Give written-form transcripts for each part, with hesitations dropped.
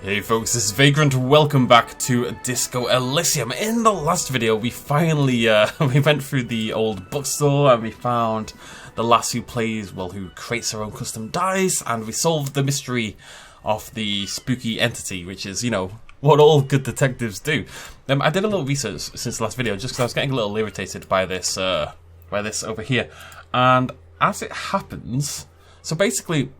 Hey folks, this is Vagrant. Welcome back to Disco Elysium. In the last video, we finally we went through the old bookstore and we found the lass who creates her own custom dice, and we solved the mystery of the spooky entity, which is, you know, what all good detectives do. I did a little research since the last video, just because I was getting a little irritated by this over here. And as it happens, so basically,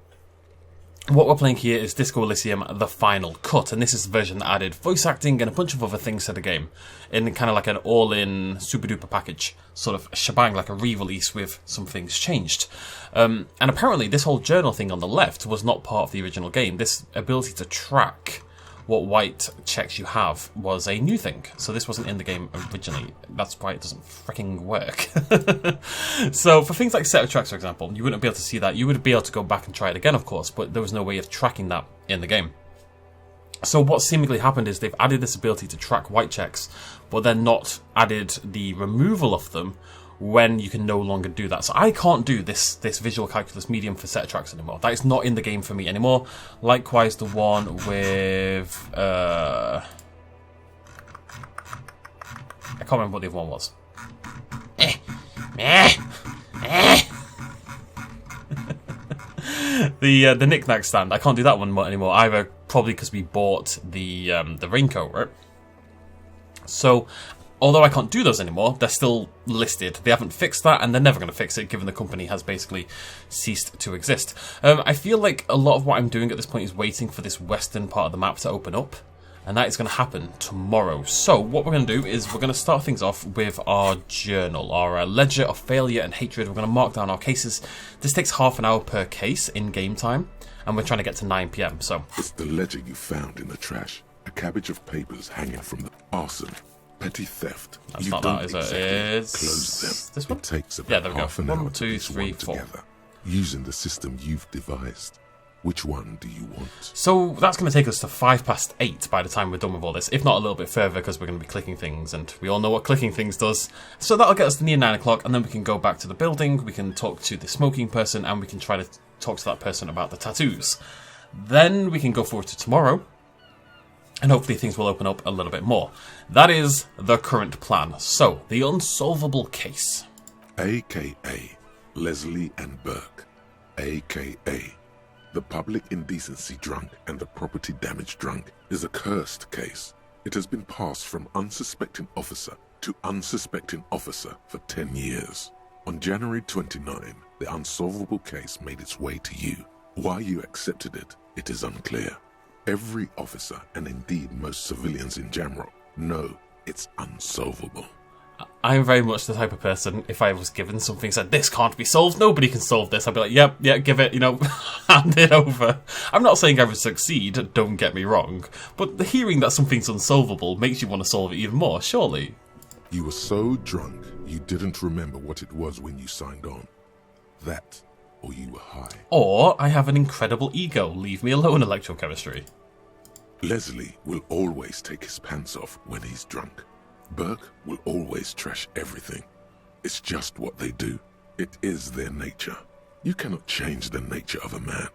what we're playing here is Disco Elysium, the final cut, and this is the version that added voice acting and a bunch of other things to the game, in kind of like an all-in super-duper package, sort of shebang, like a re-release with some things changed. And apparently this whole journal thing on the left was not part of the original game. This ability to track what white checks you have was a new thing, so this wasn't in the game originally. That's why it doesn't freaking work. So for things like set of tracks, for example, you wouldn't be able to see that. You would be able to go back and try it again, of course, but there was no way of tracking that in the game. So what seemingly happened is they've added this ability to track white checks, but then not added the removal of them when you can no longer do that. So I can't do this visual calculus medium for set tracks anymore. That is not in the game for me anymore. Likewise, the one with I can't remember what the other one was. The knick-knack stand. I can't do that one anymore either, probably because we bought the raincoat, right? So although I can't do those anymore, they're still listed. They haven't fixed that, and they're never going to fix it, given the company has basically ceased to exist. I feel like a lot of what I'm doing at this point is waiting for this western part of the map to open up, and that is going to happen tomorrow. So what we're going to do is we're going to start things off with our journal, our ledger of failure and hatred. We're going to mark down our cases. This takes half an hour per case in game time, and we're trying to get to 9 PM. So it's the ledger you found in the trash. A cabbage of papers hanging from the arson. Petty theft. That's you not don't that, is it? exactly It's close them. this one? It takes about Yeah, there we go. half an hour 1, 2, to piece 3, one 4. together, using the system you've devised. Which one do you want? So that's going to take us to 8:05 by the time we're done with all this, if not a little bit further, because we're going to be clicking things, and we all know what clicking things does. So that'll get us to near 9 o'clock, and then we can go back to the building, we can talk to the smoking person, and we can try to talk to that person about the tattoos. Then we can go forward to tomorrow, and hopefully things will open up a little bit more. That is the current plan. So, the unsolvable case. A.K.A. Leslie and Burke. A.K.A. The public indecency drunk and the property damage drunk is a cursed case. It has been passed from unsuspecting officer to unsuspecting officer for 10 years. On January 29, the unsolvable case made its way to you. Why you accepted it is unclear. Every officer, and indeed most civilians in Jamrock, know it's unsolvable. I'm very much the type of person, if I was given something said, this can't be solved, nobody can solve this, I'd be like, yep, give it, hand it over. I'm not saying I would succeed, don't get me wrong, but hearing that something's unsolvable makes you want to solve it even more, surely. You were so drunk, you didn't remember what it was when you signed on. That, or you were high. Or I have an incredible ego, leave me alone, electrochemistry. Leslie will always take his pants off when he's drunk. Burke will always trash everything. It's just what they do. It is their nature. You cannot change the nature of a man,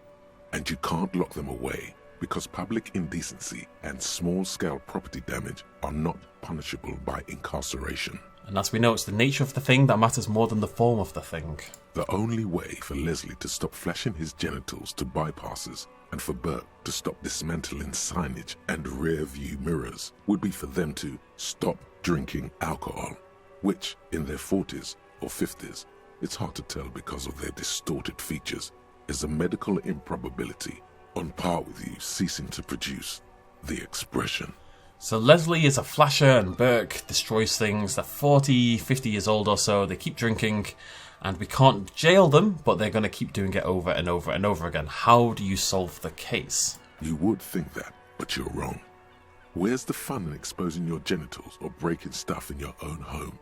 and you can't lock them away because public indecency and small-scale property damage are not punishable by incarceration. And as we know, it's the nature of the thing that matters more than the form of the thing. The only way for Leslie to stop flashing his genitals to bypassers and for Burke to stop dismantling signage and rear-view mirrors would be for them to stop drinking alcohol, which, in their 40s or 50s, it's hard to tell because of their distorted features, is a medical improbability on par with you ceasing to produce the expression. So Leslie is a flasher and Burke destroys things. They're 40, 50 years old or so. They keep drinking and we can't jail them, but they're going to keep doing it over and over and over again. How do you solve the case? You would think that, but you're wrong. Where's the fun in exposing your genitals or breaking stuff in your own home?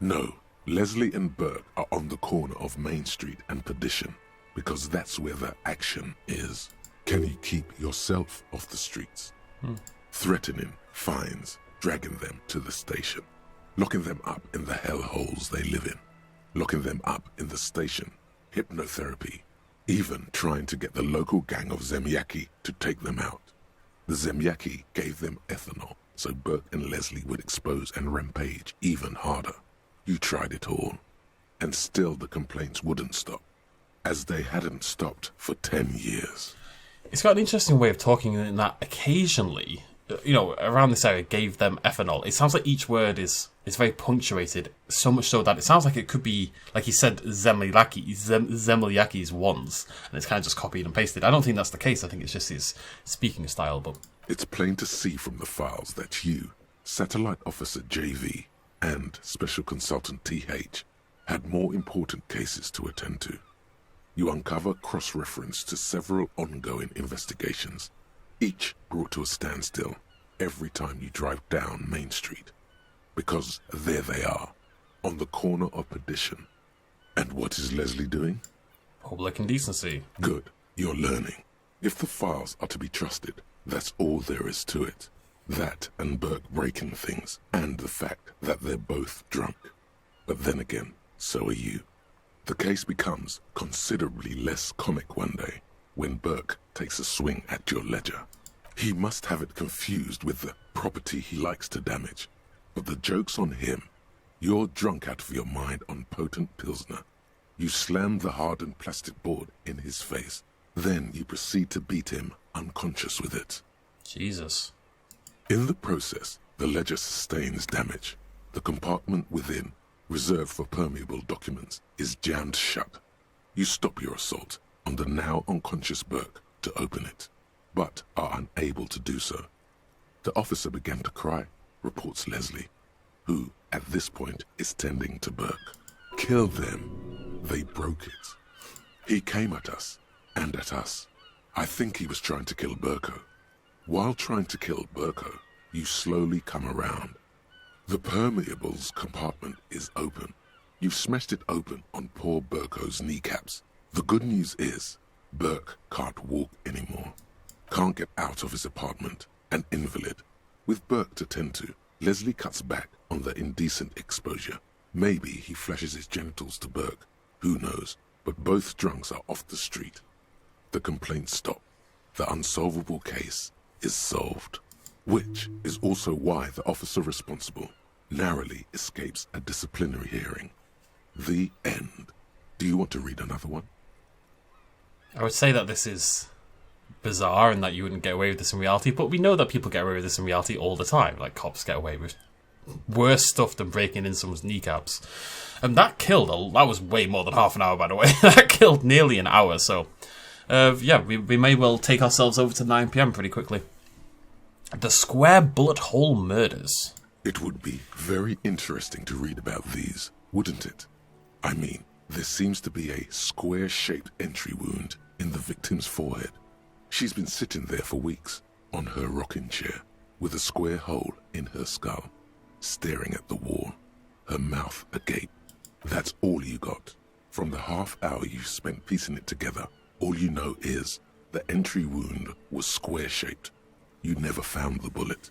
No, Leslie and Burke are on the corner of Main Street and Perdition because that's where the action is. Can you keep yourself off the streets? Threatening fines, dragging them to the station, locking them up in the hellholes they live in, locking them up in the station, hypnotherapy, even trying to get the local gang of Zemiaki to take them out. The Zemyaki gave them ethanol, so Burke and Leslie would expose and rampage even harder. You tried it all, and still the complaints wouldn't stop, as they hadn't stopped for 10 years. It's got an interesting way of talking in that occasionally, around this area gave them ethanol. It sounds like each word is very punctuated, so much so that it sounds like it could be, like he said, Zemlyaki's once, and it's kind of just copied and pasted. I don't think that's the case. I think it's just his speaking style. But it's plain to see from the files that you, Satellite Officer JV, and Special Consultant TH, had more important cases to attend to. You uncover cross-reference to several ongoing investigations, each brought to a standstill every time you drive down Main Street. Because there they are, on the corner of Perdition. And what is Leslie doing? Public indecency. Good, you're learning. If the files are to be trusted, that's all there is to it. That and Burke breaking things, and the fact that they're both drunk. But then again, so are you. The case becomes considerably less comic one day when Burke takes a swing at your ledger. He must have it confused with the property he likes to damage. But the joke's on him. You're drunk out of your mind on potent Pilsner. You slam the hardened plastic board in his face. Then you proceed to beat him unconscious with it. Jesus. In the process, the ledger sustains damage. The compartment within, reserved for permeable documents, is jammed shut. You stop your assault on the now unconscious Burke to open it, but are unable to do so. The officer began to cry, reports Leslie, who, at this point, is tending to Burke. Kill them. They broke it. He came at us, and at us. I think he was trying to kill Burko. While trying to kill Burko, you slowly come around. The permeables compartment is open. You've smashed it open on poor Burko's kneecaps. The good news is, Burke can't walk anymore. Can't get out of his apartment, an invalid. With Burke to tend to, Leslie cuts back on the indecent exposure. Maybe he flashes his genitals to Burke. Who knows? But both drunks are off the street. The complaints stop. The unsolvable case is solved. Which is also why the officer responsible narrowly escapes a disciplinary hearing. The end. Do you want to read another one? I would say that this is bizarre and that you wouldn't get away with this in reality, but we know that people get away with this in reality all the time. Like, cops get away with worse stuff than breaking in someone's kneecaps. And that was way more than half an hour, by the way. That killed nearly an hour, so we may well take ourselves over to 9 PM pretty quickly. The Square Bullet Hole Murders. It would be very interesting to read about these, wouldn't it? I mean, there seems to be a square-shaped entry wound in the victim's forehead. She's been sitting there for weeks, on her rocking chair, with a square hole in her skull, staring at the wall, her mouth agape. That's all you got. From the half hour you spent piecing it together, all you know is the entry wound was square-shaped. You never found the bullet.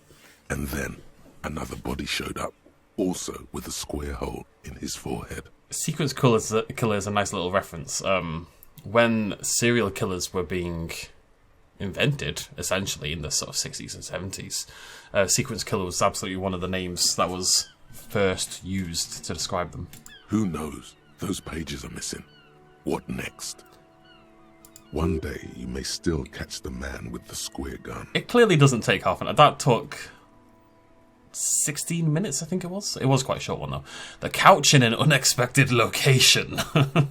And then another body showed up, also with a square hole in his forehead. Sequence killer is a nice little reference. When serial killers were being invented, essentially, in the sort of 60s and 70s, sequence killer was absolutely one of the names that was first used to describe them. Who knows? Those pages are missing. What next? One day you may still catch the man with the square gun. It clearly doesn't take half an hour. That took 16 minutes, I think it was. It was quite a short one, though. The couch in an unexpected location.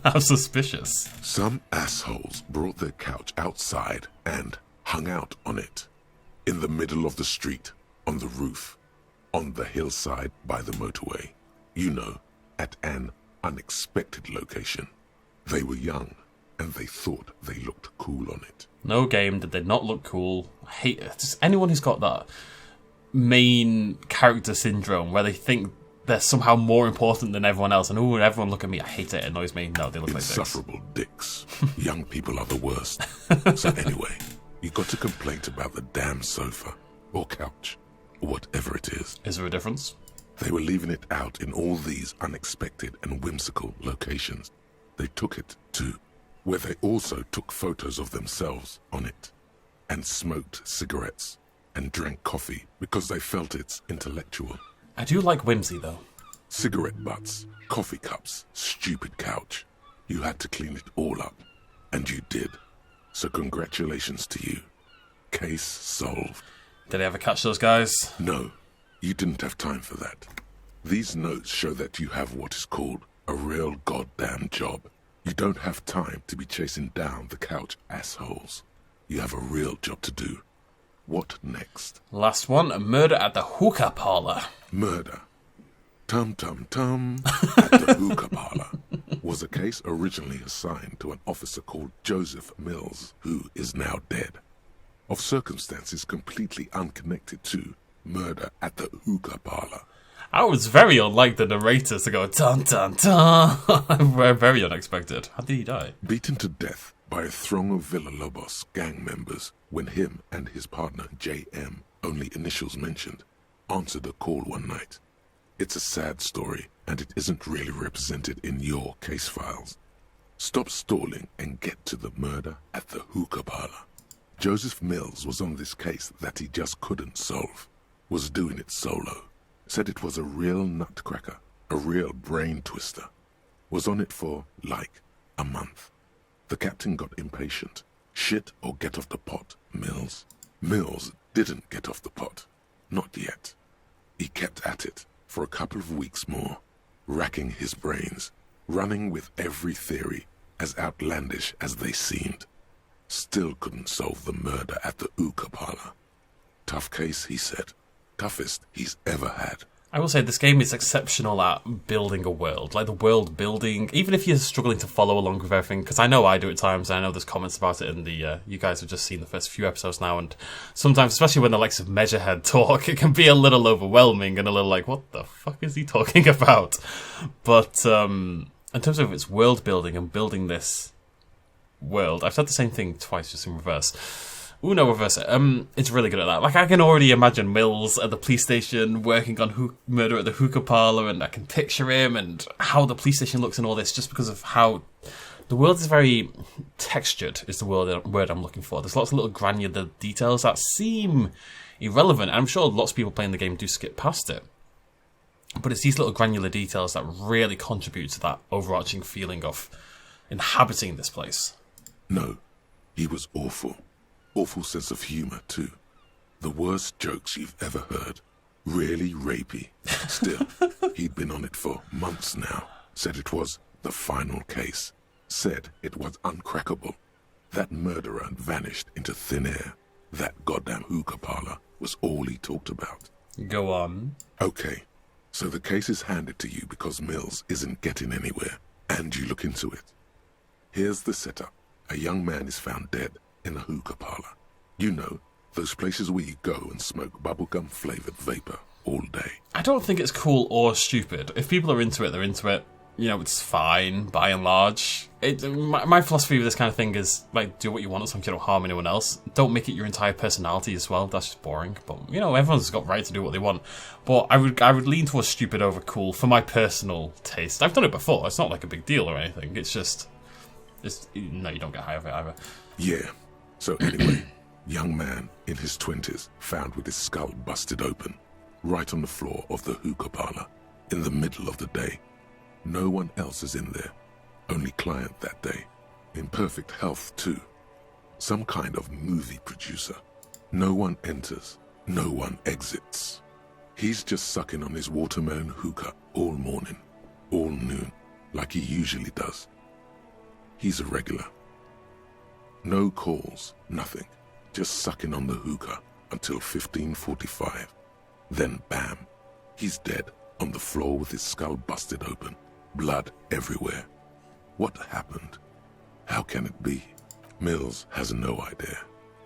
How suspicious. Some assholes brought their couch outside and hung out on it. In the middle of the street, on the roof, on the hillside by the motorway. You know, at an unexpected location. They were young, and they thought they looked cool on it. No game did they not look cool. I hate it. Just anyone who's got that main character syndrome where they think they're somehow more important than everyone else, and everyone look at me, I hate it, it annoys me. No, they look like dicks. Insufferable dicks. Young people are the worst. So anyway, you got a complaint about the damn sofa, or couch, or whatever it is. Is there a difference? They were leaving it out in all these unexpected and whimsical locations. They took it to where they also took photos of themselves on it, and smoked cigarettes. and drank coffee because they felt it's intellectual. I do like whimsy, though. Cigarette butts, coffee cups, stupid couch. You had to clean it all up. And you did. So congratulations to you. Case solved. Did they ever catch those guys? No, you didn't have time for that. These notes show that you have what is called a real goddamn job. You don't have time to be chasing down the couch assholes. You have a real job to do. What next? Last one, a murder at the hookah parlor. Murder. Tum-tum-tum at the hookah parlor was a case originally assigned to an officer called Joseph Mills, who is now dead, of circumstances completely unconnected to murder at the hookah parlor. I was very unlike the narrators to go dun dun dun. Very unexpected. How did he die? Beaten to death by a throng of Villalobos gang members when him and his partner J.M., only initials mentioned, answered a call one night. It's a sad story, and it isn't really represented in your case files. Stop stalling and get to the murder at the hookah parlor. Joseph Mills was on this case that he just couldn't solve. Was doing it solo. Said it was a real nutcracker, a real brain twister. Was on it for, like, a month. The captain got impatient. Shit or get off the pot, Mills. Mills didn't get off the pot. Not yet. He kept at it for a couple of weeks more, racking his brains, running with every theory, as outlandish as they seemed. Still couldn't solve the murder at the hookah parlor. Tough case, he said. Toughest he's ever had. I will say this game is exceptional at building a world. Like the world building, even if you're struggling to follow along with everything, because I know I do at times, and I know there's comments about it in the, you guys have just seen the first few episodes now, and sometimes, especially when the likes of Measurehead talk, it can be a little overwhelming and a little like, what the fuck is he talking about? But in terms of its world building and building this world, I've said the same thing twice, just in reverse. No, reverse it. It's really good at that. Like, I can already imagine Mills at the police station working on murder at the hookah parlor, and I can picture him and how the police station looks and all this, just because of how the world is very textured, is the word I'm looking for. There's lots of little granular details that seem irrelevant. I'm sure lots of people playing the game do skip past it. But it's these little granular details that really contribute to that overarching feeling of inhabiting this place. No, he was awful. Awful sense of humour, too. The worst jokes you've ever heard. Really rapey. Still, he'd been on it for months now. Said it was the final case. Said it was uncrackable. That murderer vanished into thin air. That goddamn hookah parlor was all he talked about. Go on. Okay, so the case is handed to you because Mills isn't getting anywhere, and you look into it. Here's the setup. A young man is found dead in a hookah parlor. You know, those places where you go and smoke bubblegum-flavoured vapour all day. I don't think it's cool or stupid. If people are into it, they're into it. You know, it's fine, by and large. My philosophy with this kind of thing is, like, do what you want as long as you don't harm anyone else. Don't make it your entire personality as well. That's just boring. But, you know, everyone's got right to do what they want. But I would lean towards stupid over cool for my personal taste. I've done it before. It's not like a big deal or anything. It's just... no, you don't get high of it either. Yeah. So anyway, young man in his 20s found with his skull busted open, right on the floor of the hookah parlor, in the middle of the day. No one else is in there, only client that day. In perfect health too. Some kind of movie producer. No one enters, no one exits. He's just sucking on his watermelon hookah all morning, all noon, like he usually does. He's a regular. No calls, nothing. Just sucking on the hookah until 15:45. Then bam, he's dead on the floor with his skull busted open. Blood everywhere. What happened? How can it be? Mills has no idea.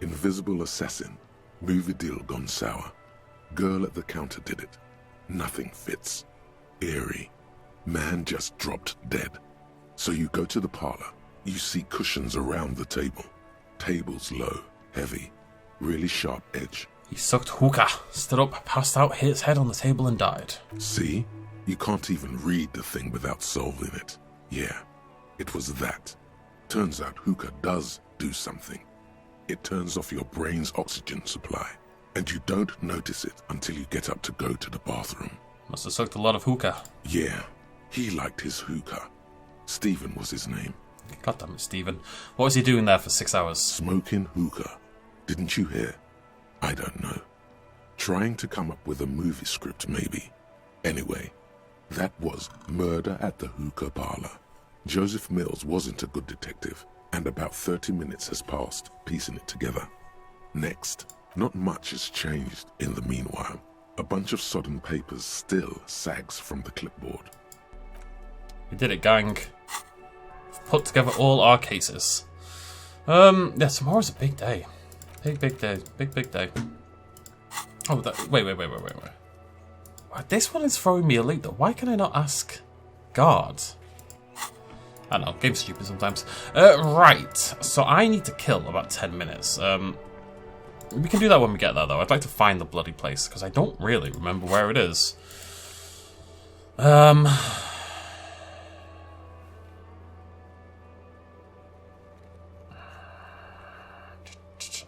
Invisible assassin. Movie deal gone sour. Girl at the counter did it. Nothing fits. Eerie. Man just dropped dead. So you go to the parlor. You see cushions around the table. Tables low, heavy, really sharp edge. He sucked hookah, stood up, passed out, hit his head on the table and died. See? You can't even read the thing without solving it. Yeah, it was that. Turns out hookah does do something. It turns off your brain's oxygen supply. And you don't notice it until you get up to go to the bathroom. Must have sucked a lot of hookah. Yeah, he liked his hookah. Stephen was his name. God damn it, Stephen. What was he doing there for 6 hours? Smoking hookah. Didn't you hear? I don't know. Trying to come up with a movie script, maybe. Anyway, that was Murder at the Hookah Parlor. Joseph Mills wasn't a good detective, and about 30 minutes has passed, piecing it together. Next, not much has changed in the meanwhile. A bunch of sodden papers still sags from the clipboard. We did it, gang. We've put together all our cases. Yeah, tomorrow's a big day. Big day. Big day. Oh, wait. This one is throwing me a loop, though. Why can I not ask guard? I don't know, game's stupid sometimes. Right, so I need to kill about 10 minutes. We can do that when we get there, though. I'd like to find the bloody place, because I don't really remember where it is. I'm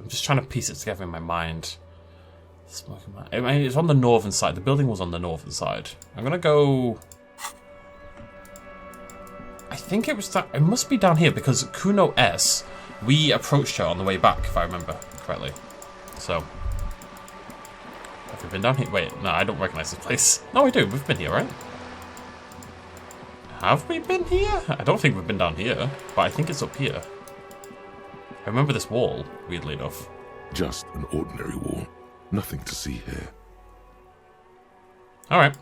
just trying to piece it together in my mind. I mean, it's on the northern side. The building was on the northern side. I'm gonna go... I think it was it must be down here, because Kuno S, we approached her on the way back, if I remember correctly. So, have we been down here? Wait, no, I don't recognize this place. No, we do. We've been here, right? Have we been here? I don't think we've been down here, but I think it's up here. I remember this wall, weirdly enough. Just an ordinary wall. Nothing to see here. Alright.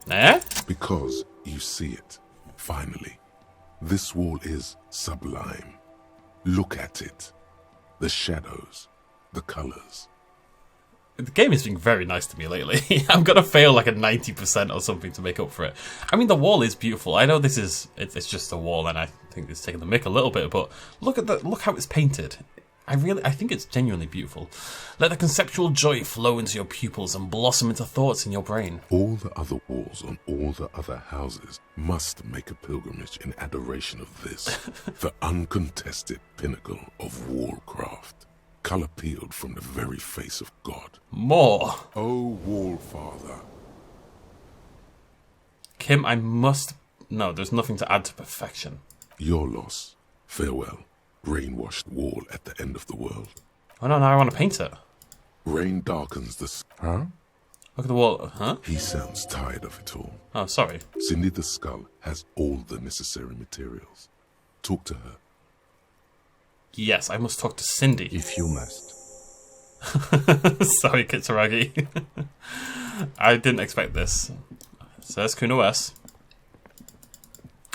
Eh? Because you see it, finally. This wall is sublime. Look at it. The shadows, the colors. The game is being very nice to me lately. I'm gonna fail like a 90% or something to make up for it. I mean, the wall is beautiful. I know this is it's just a wall, and I think it's taking the mick a little bit. But look how it's painted. I think it's genuinely beautiful. Let the conceptual joy flow into your pupils and blossom into thoughts in your brain. All the other walls on all the other houses must make a pilgrimage in adoration of this, the uncontested pinnacle of wallcraft. Color peeled from the very face of God. More. Oh, Wallfather. Kim, I must... No, there's nothing to add to perfection. Your loss. Farewell. Rain-washed wall at the end of the world. Oh no, now I want to paint it. Rain darkens the... Huh? Look at the wall. Huh? He sounds tired of it all. Oh, sorry. Cindy the Skull has all the necessary materials. Talk to her. Yes, I must talk to Cindy. If you must. Sorry, Kitsuragi. I didn't expect this. So that's Kuno S.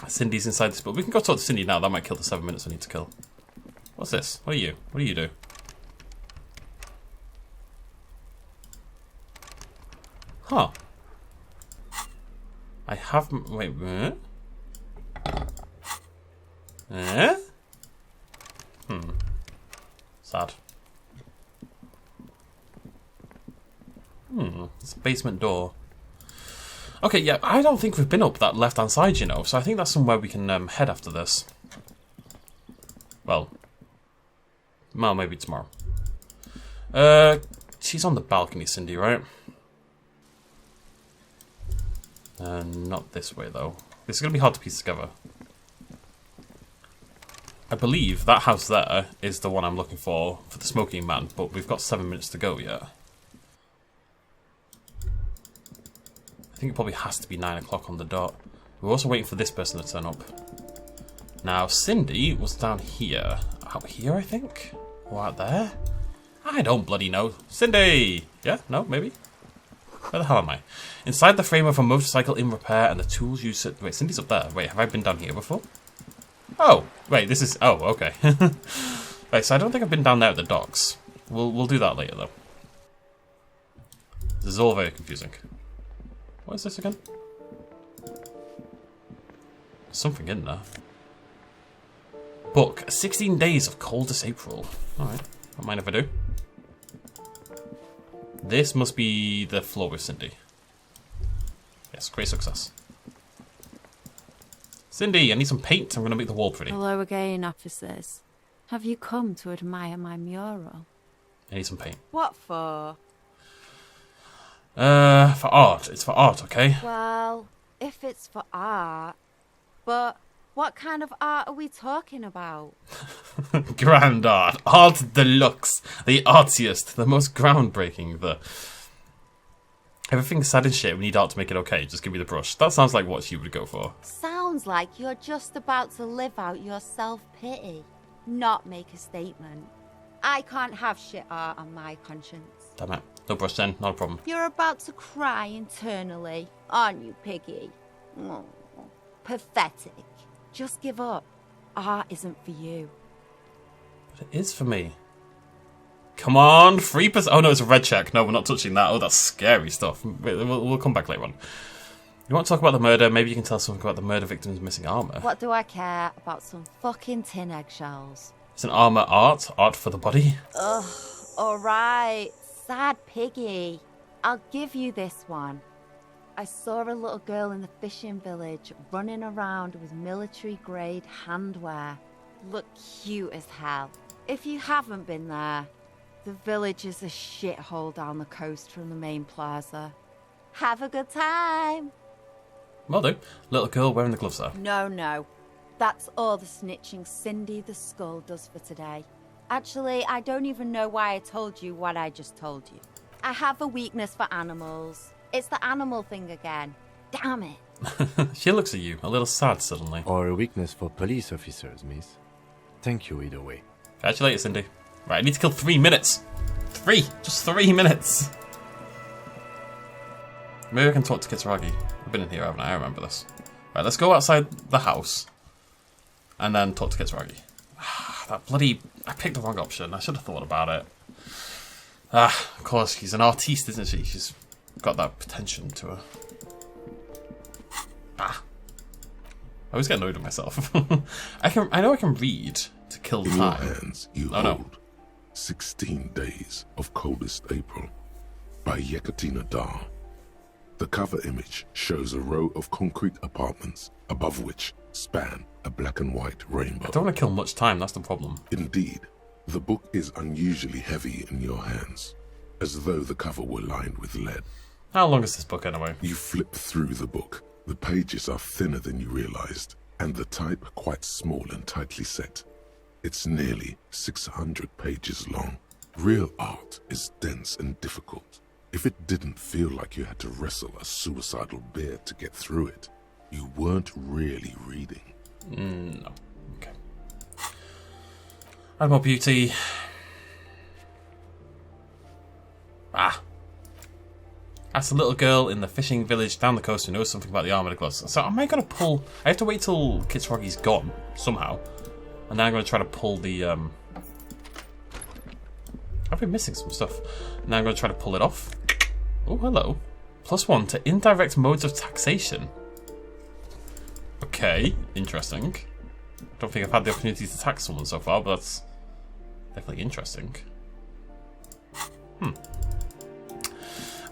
Cindy's inside this, but we can go talk to Cindy now. That might kill the 7 minutes I need to kill. What's this? What are you? What do you do? Huh. I have... Wait, Eh? Sad. It's a basement door. Okay, yeah, I don't think we've been up that left-hand side, you know, so I think that's somewhere we can head after this. Well, maybe tomorrow. She's on the balcony, Cindy, right? Not this way, though. This is going to be hard to piece together. I believe that house there is the one I'm looking for the smoking man, but we've got 7 minutes to go yet. I think it probably has to be 9 o'clock on the dot. We're also waiting for this person to turn up. Now, Cindy was down here. Out here, I think? Or out there? I don't bloody know. Cindy! Yeah? No? Maybe? Where the hell am I? Inside the frame of a motorcycle in repair and the tools you sit... Wait, Cindy's up there. Wait, have I been down here before? Oh! Wait, this is... Oh, okay. Right, so I don't think I've been down there at the docks. We'll do that later, though. This is all very confusing. What is this again? Something in there. Book 16 Days of Coldest April. Alright, don't mind if I do. This must be the floor with Cindy. Yes, great success. Cindy, I need some paint. I'm going to make the wall pretty. Hello again, officers. Have you come to admire my mural? I need some paint. What for? For art. It's for art, okay? Well, if it's for art, but what kind of art are we talking about? Grand art. Art deluxe. The artiest. The most groundbreaking. The... Everything's sad and shit. We need art to make it okay. Just give me the brush. That sounds like what you would go for. Sounds like you're just about to live out your self-pity, not make a statement. I can't have shit art on my conscience. Damn it. No brush then. Not a problem. You're about to cry internally, aren't you, Piggy? Oh, pathetic. Just give up. Art isn't for you. But it is for me. Come on, 3%. Oh no, it's a red check. No, we're not touching that. Oh, that's scary stuff. We'll come back later on. You want to talk about the murder? Maybe you can tell us something about the murder victim's missing armor. What do I care about some fucking tin eggshells? Is an armor art? Art for the body? Ugh, alright. Sad Piggy. I'll give you this one. I saw a little girl in the fishing village running around with military-grade handwear. Look cute as hell. If you haven't been there, the village is a shithole down the coast from the main plaza. Have a good time. Will do. Little girl wearing the gloves there. No. That's all the snitching Cindy the Skull does for today. Actually, I don't even know why I told you what I just told you. I have a weakness for animals. It's the animal thing again. Damn it. She looks at you, a little sad suddenly. Or a weakness for police officers, miss. Thank you either way. Catch you later, Cindy. Right, I need to kill 3 minutes. 3! Just 3 minutes. Maybe I can talk to Kitsuragi. I've been in here, haven't I? I remember this. Right, let's go outside the house. And then talk to Kitsuragi. That bloody... I picked the wrong option. I should have thought about it. Of course, she's an artiste, isn't she? She's got that pretension to her. I always get annoyed with myself. I know I can read to kill In time. your hands you Oh, hold no. 16 Days of Coldest April by Yekaterina Dar. The cover image shows a row of concrete apartments above which span a black and white rainbow. I don't want to kill much time, that's the problem. Indeed, the book is unusually heavy in your hands, as though the cover were lined with lead. How long is this book anyway? You flip through the book. The pages are thinner than you realized, and the type quite small and tightly set. It's nearly 600 pages long. Real art is dense and difficult. If it didn't feel like you had to wrestle a suicidal bear to get through it, you weren't really reading. No. Okay. Animal beauty. That's a little girl in the fishing village down the coast who knows something about the armored gloves. So am I going to pull... I have to wait till Kitsuragi's gone, somehow. And then I'm going to try to pull the... I've been missing some stuff. Now I'm going to try to pull it off. Oh, hello. +1 to indirect modes of taxation. Okay, interesting. Don't think I've had the opportunity to tax someone so far, but that's definitely interesting.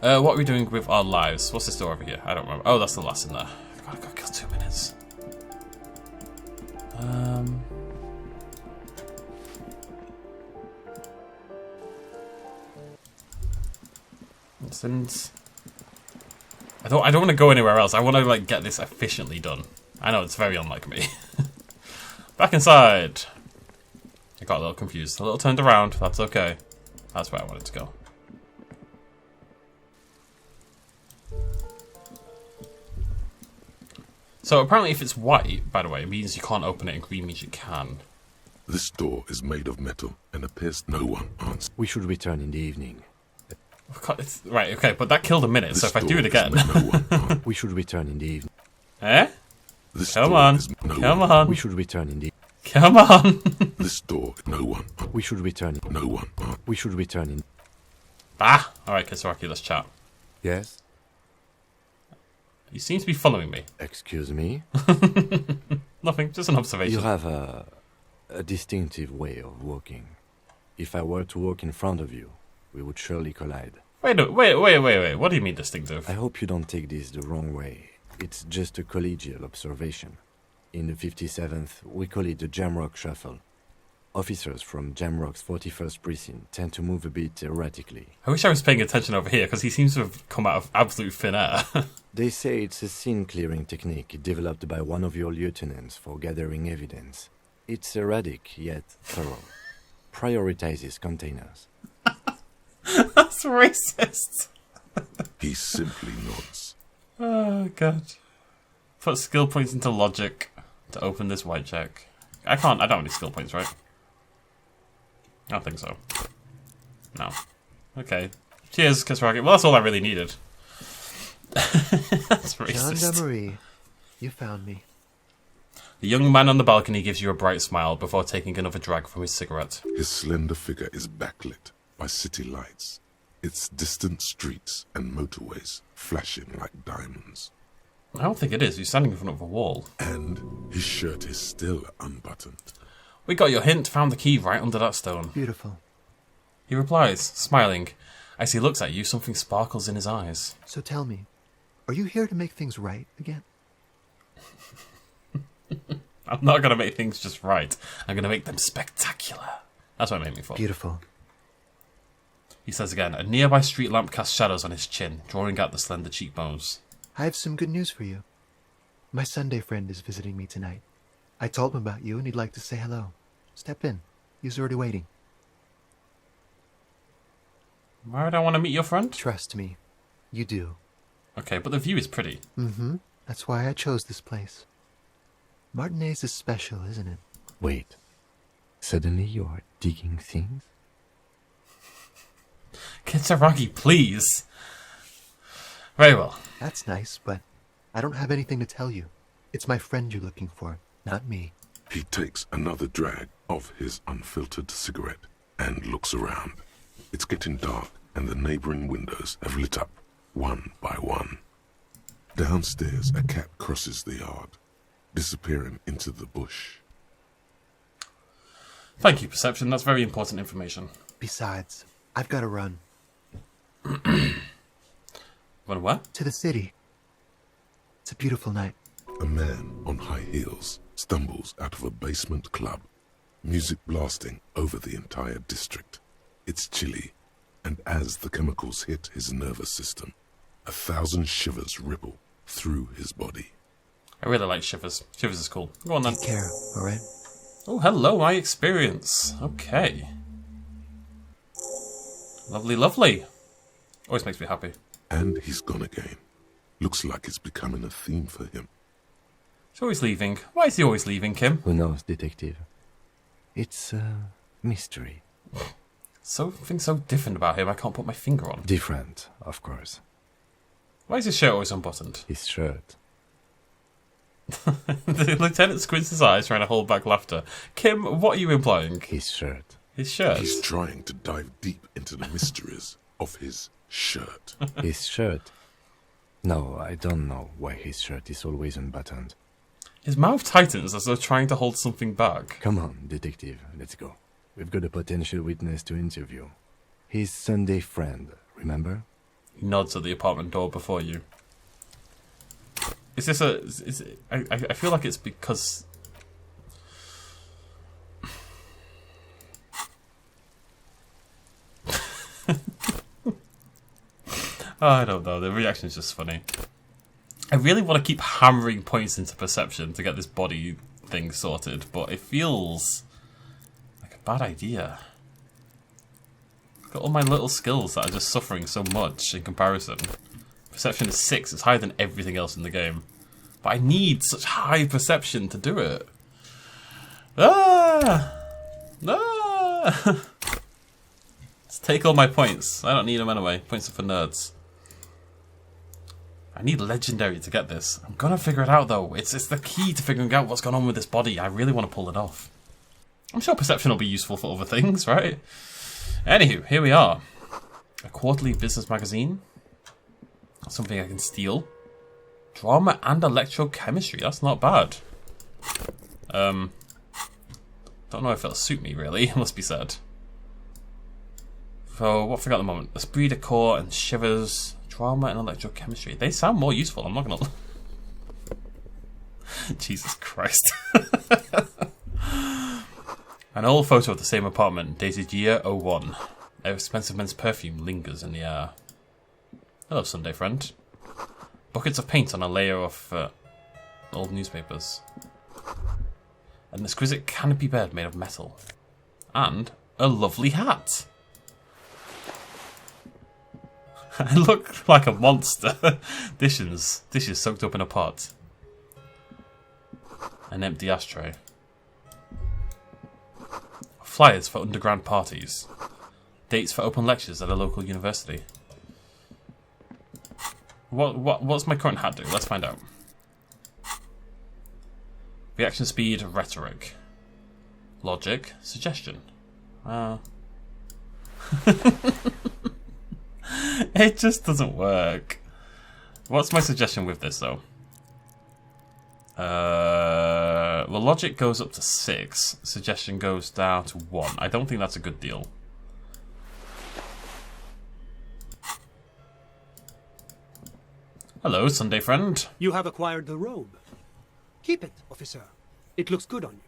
What are we doing with our lives? What's this door over here? I don't remember. Oh, that's the last in there. God, I gotta kill 2 minutes. Since I don't want to go anywhere else. I want to like get this efficiently done. I know it's very unlike me. Back inside. I got a little confused. A little turned around. That's okay. That's where I wanted to go. So apparently if it's white, by the way, it means you can't open it, and green means you can. This door is made of metal and appears no one answers. We should return in the evening. Right, okay, but that killed a minute, so if I do it again... We should return in the evening. Eh? This Come door on. is no Come one. on. We should return in the... Come on. This door, no one. We should return in... No one. We should return in... Alright, Kitsuragi, let's chat. Yes? You seem to be following me. Excuse me? Nothing, just an observation. You have a distinctive way of walking. If I were to walk in front of you, we would surely collide. Wait. What do you mean distinctive? I hope you don't take this the wrong way. It's just a collegial observation. In the 57th, we call it the Jamrock Shuffle. Officers from Jamrock's 41st Precinct tend to move a bit erratically. I wish I was paying attention over here, because he seems to have come out of absolute thin air. They say it's a scene-clearing technique developed by one of your lieutenants for gathering evidence. It's erratic, yet thorough. Prioritizes containers. That's racist. He simply nods. Oh, God. Put skill points into logic to open this white check. I don't have any skill points, right? I don't think so. No. Okay. Cheers, Kisaragi. Well, that's all I really needed. That's racist. John Demery, you found me. The young man on the balcony gives you a bright smile before taking another drag from his cigarette. His slender figure is backlit by city lights, its distant streets and motorways flashing like diamonds. I don't think it is. He's standing in front of a wall. And his shirt is still unbuttoned. We got your hint. Found the key right under that stone. Beautiful. He replies, smiling. As he looks at you, something sparkles in his eyes. So tell me, are you here to make things right again? I'm not going to make things just right. I'm going to make them spectacular. That's what it made me for. Beautiful. He says again, a nearby street lamp casts shadows on his chin, drawing out the slender cheekbones. I have some good news for you. My Sunday friend is visiting me tonight. I told him about you and he'd like to say hello. Step in. He's already waiting. Why would I want to meet your friend? Trust me. You do. Okay, but the view is pretty. Mm-hmm. That's why I chose this place. Martinez is special, isn't it? Wait. Suddenly you're digging things? Kitsuragi, please. Very well. That's nice, but I don't have anything to tell you. It's my friend you're looking for, not me. He takes another drag of his unfiltered cigarette and looks around. It's getting dark and the neighboring windows have lit up, one by one. Downstairs, a cat crosses the yard, disappearing into the bush. Thank you, Perception. That's very important information. Besides, I've got to run. Run where? To the city. It's a beautiful night. A man on high heels stumbles out of a basement club, music blasting over the entire district. It's chilly, and as the chemicals hit his nervous system, 1,000 shivers ripple through his body. I really like Shivers. Shivers is cool. Go on then. Take care, alright? Oh, hello, my experience. Okay. Lovely, lovely. Always makes me happy. And he's gone again. Looks like it's becoming a theme for him. He's always leaving. Why is he always leaving, Kim? Who knows, detective? It's a mystery. Something so different about him I can't put my finger on. Different, of course. Why is his shirt always unbuttoned? His shirt. The lieutenant squints his eyes, trying to hold back laughter. Kim, what are you implying? His shirt. His shirt? He's trying to dive deep into the mysteries of his shirt. His shirt. No, I don't know why his shirt is always unbuttoned. His mouth tightens as though trying to hold something back. Come on, detective, let's go. We've got a potential witness to interview. His Sunday friend, remember? He nods at the apartment door before you. Is this a... I feel like it's because... I don't know, the reaction is just funny. I really want to keep hammering points into Perception to get this body thing sorted, but it feels like a bad idea. I've got all my little skills that are just suffering so much in comparison. Perception is 6, it's higher than everything else in the game. But I need such high perception to do it. Ah! Ah! Let's take all my points. I don't need them anyway. Points are for nerds. I need legendary to get this. I'm gonna figure it out though. It's the key to figuring out what's going on with this body. I really want to pull it off. I'm sure perception will be useful for other things, right? Anywho, here we are. A quarterly business magazine. Something I can steal. Drama and electrochemistry. That's not bad. Don't know if it'll suit me really, it must be said. So, what have we got at the moment? Esprit de Corps and Shivers. Drama and electrochemistry. They sound more useful, I'm not gonna... Jesus Christ. An old photo of the same apartment, dated year 01. A expensive men's perfume lingers in the air. Hello, Sunday friend. Buckets of paint on a layer of old newspapers. An exquisite canopy bed made of metal. And a lovely hat. I look like a monster. Dishes soaked up in a pot. An empty ashtray. Flyers for underground parties. Dates for open lectures at a local university. What's my current hat do? Let's find out. Reaction speed, rhetoric. Logic, suggestion. It just doesn't work. What's my suggestion with this though? Well, logic goes up to 6. Suggestion goes down to 1. I don't think that's a good deal. Hello, Sunday friend. You have acquired the robe. Keep it, officer. It looks good on you.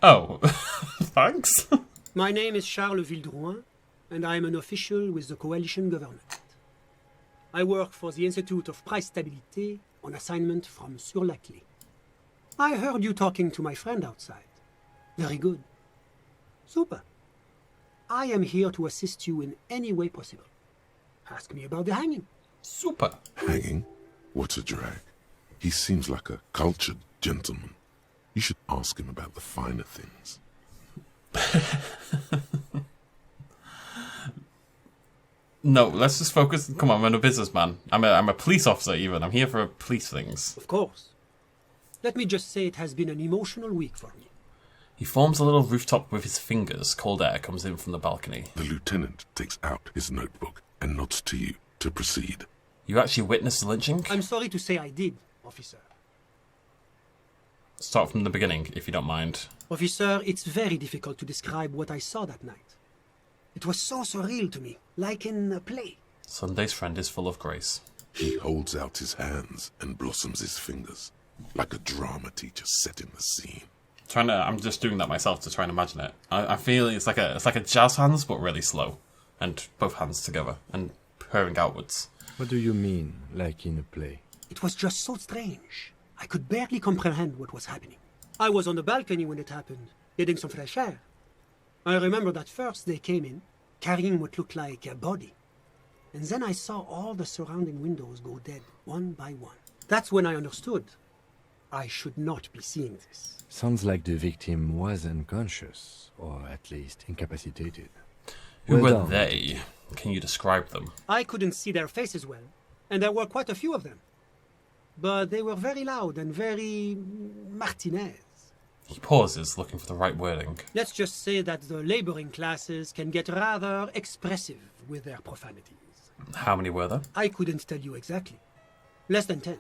Oh, thanks. My name is Charles Vildrouin, and I am an official with the coalition government. I work for the Institute of Price Stabilité on assignment from Sur-la-Clé. I heard you talking to my friend outside. Very good. Super. I am here to assist you in any way possible. Ask me about the hanging. Super. Hanging? What a drag. He seems like a cultured gentleman. You should ask him about the finer things. No, let's just focus. Come on, I'm a businessman. I'm a police officer even. I'm here for police things. Of course. Let me just say it has been an emotional week for me. He forms a little rooftop with his fingers. Cold air comes in from the balcony. The lieutenant takes out his notebook and nods to you to proceed. You actually witnessed the lynching? I'm sorry to say I did, officer. Start from the beginning, if you don't mind. Officer, it's very difficult to describe what I saw that night. It was so surreal to me, like in a play. Sunday's friend is full of grace. He holds out his hands and blossoms his fingers, like a drama teacher setting the scene. I'm just doing that myself to try and imagine it. I feel it's like a jazz hands, but really slow, and both hands together and purring outwards. What do you mean, like in a play? It was just so strange. I could barely comprehend what was happening. I was on the balcony when it happened, getting some fresh air. I remember that first they came in, carrying what looked like a body. And then I saw all the surrounding windows go dead, one by one. That's when I understood. I should not be seeing this. Sounds like the victim was unconscious, or at least incapacitated. Who Well were done. they? Can you describe them? I couldn't see their faces well, and there were quite a few of them. But they were very loud and very Martinez. He pauses, looking for the right wording. Let's just say that the laboring classes can get rather expressive with their profanities. How many were there? I couldn't tell you exactly. Less than 10.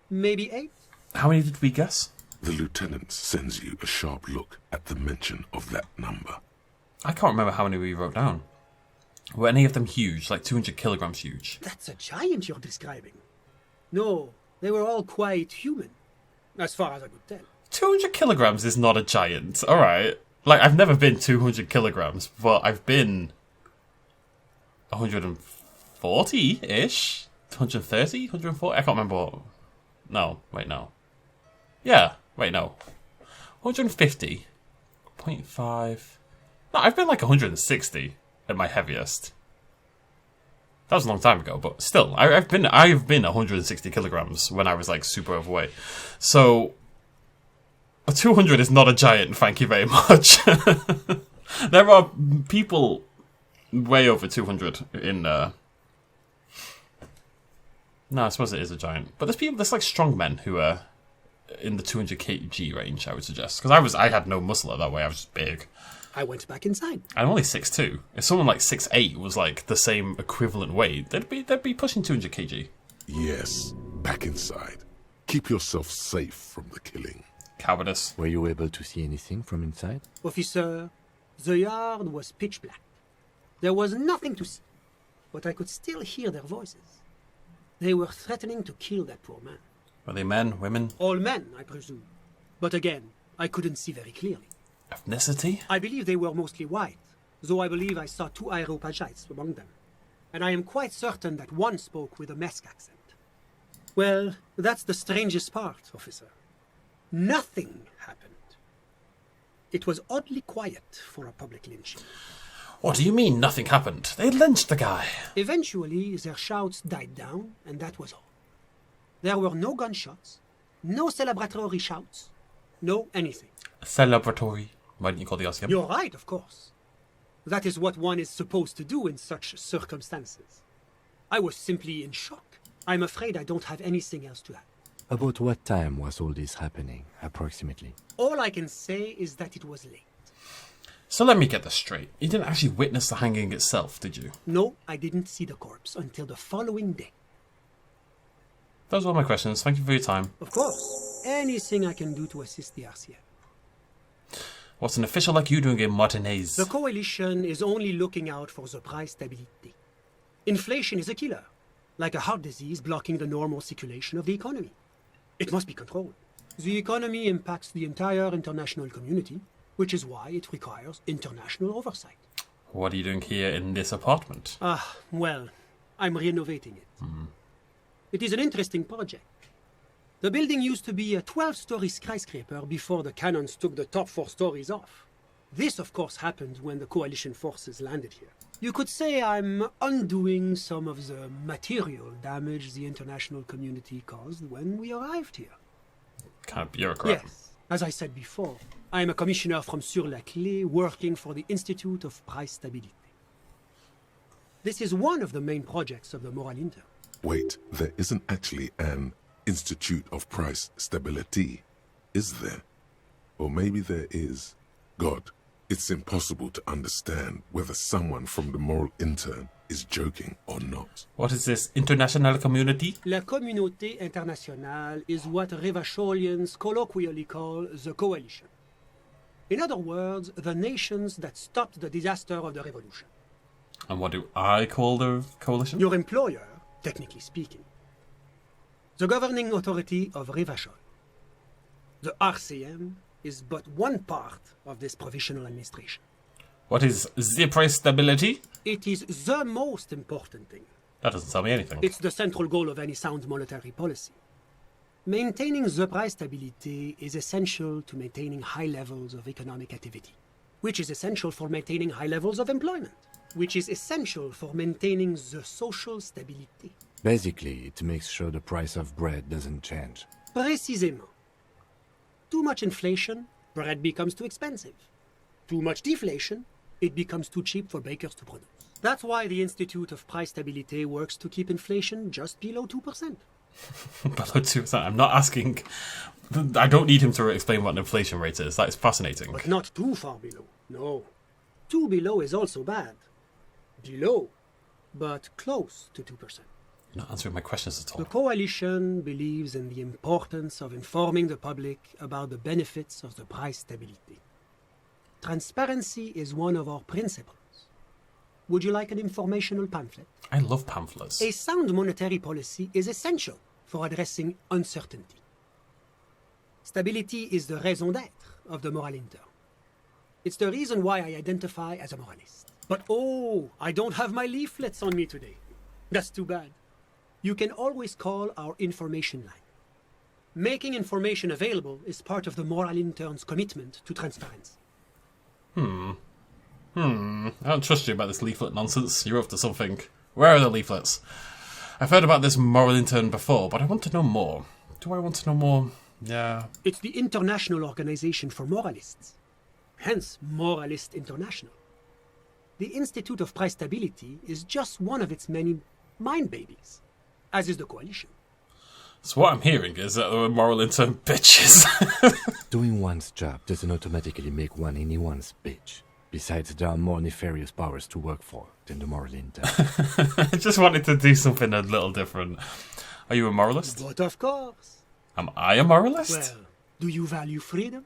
Maybe 8? How many did we guess? The lieutenant sends you a sharp look at the mention of that number. I can't remember how many we wrote down. Were any of them huge, like 200 kilograms huge? That's a giant you're describing. No, they were all quite human, as far as I could tell. 200 kilograms is not a giant, alright. Like, I've never been 200 kilograms, but I've been 140-ish? 130? 140? I can't remember what... No, wait, no. Yeah, wait, no. 150. 0.5... No, I've been like 160 at my heaviest. That was a long time ago, but still, I've been 160 kilograms when I was like super overweight. So, a 200 is not a giant, thank you very much. There are people way over 200 in. No, I suppose it is a giant, but there's like strong men who are in the 200 kg range. I would suggest because I had no muscle that way. I was just big. I went back inside. I'm only 6'2". If someone like 6'8" was like the same equivalent weight, they'd be pushing 200 kg. Yes, back inside. Keep yourself safe from the killing. Cowardice. Were you able to see anything from inside? Officer, the yard was pitch black. There was nothing to see, but I could still hear their voices. They were threatening to kill that poor man. Were they men, women? All men, I presume. But again, I couldn't see very clearly. Ethnicity? I believe they were mostly white, though I believe I saw 2 Areopagites among them. And I am quite certain that one spoke with a Mesk accent. Well, that's the strangest part, officer. Nothing happened. It was oddly quiet for a public lynching. What do you mean nothing happened? They lynched the guy. Eventually, their shouts died down, and that was all. There were no gunshots, no celebratory shouts, no anything. Celebratory. Why didn't you call the RCM? You're right, of course. That is what one is supposed to do in such circumstances. I was simply in shock. I'm afraid I don't have anything else to add. About what time was all this happening, approximately? All I can say is that it was late. So let me get this straight. You didn't actually witness the hanging itself, did you? No, I didn't see the corpse until the following day. Those were all my questions. Thank you for your time. Of course, anything I can do to assist the RCM. What's an official like you doing in Martinez? The coalition is only looking out for the price stability. Inflation is a killer, like a heart disease blocking the normal circulation of the economy. It must be controlled. The economy impacts the entire international community, which is why it requires international oversight. What are you doing here in this apartment? Well, I'm renovating it. It is an interesting project. The building used to be a 12-story skyscraper before the cannons took the top 4 stories off. This, of course, happened when the coalition forces landed here. You could say I'm undoing some of the material damage the international community caused when we arrived here. Kind of bureaucrat. Yes, as I said before, I am a commissioner from Sur-la-Clé working for the Institute of Price Stabilité. This is one of the main projects of the Moral Intern. Wait, there isn't actually an Institute of Price Stability, is there? Or maybe there is. God, it's impossible to understand whether someone from the Moral Intern is joking or not. What is this international community? La Communauté Internationale is what Revacholians colloquially call the coalition. In other words, the nations that stopped the disaster of the revolution. And what do I call the coalition? Your employer, technically speaking. The governing authority of Revachol. The RCM is but one part of this provisional administration. What is the price stability? It is the most important thing. That doesn't tell me anything. It's the central goal of any sound monetary policy. Maintaining the price stability is essential to maintaining high levels of economic activity, which is essential for maintaining high levels of employment, which is essential for maintaining the social stability. Basically, it makes sure the price of bread doesn't change. Précisément. Too much inflation, bread becomes too expensive. Too much deflation, it becomes too cheap for bakers to produce. That's why the Institute of Price Stabilité works to keep inflation just below 2%. Below 2%. I'm not asking. I don't need him to explain what an inflation rate is. That is fascinating. But not too far below. No. Too below is also bad. Below, but close to 2%. You're not answering my questions at all. The coalition believes in the importance of informing the public about the benefits of the price stability. Transparency is one of our principles. Would you like an informational pamphlet? I love pamphlets. A sound monetary policy is essential for addressing uncertainty. Stability is the raison d'être of the Moral Intern. It's the reason why I identify as a moralist. But oh, I don't have my leaflets on me today. That's too bad. You can always call our information line. Making information available is part of the Moral Intern's commitment to transparency. I don't trust you about this leaflet nonsense. You're up to something. Where are the leaflets? I've heard about this Moral Intern before, but I want to know more. Do I want to know more? Yeah. It's the International Organization for Moralists. Hence, Moralist International. The Institute of Price Stability is just one of its many mind babies, as is the coalition. So what I'm hearing is that the Moral Intern bitches. Doing one's job doesn't automatically make one anyone's bitch. Besides, there are more nefarious powers to work for than the Moral Intern. I just wanted to do something a little different. Are you a moralist? But of course. Am I a moralist? Well, do you value freedom?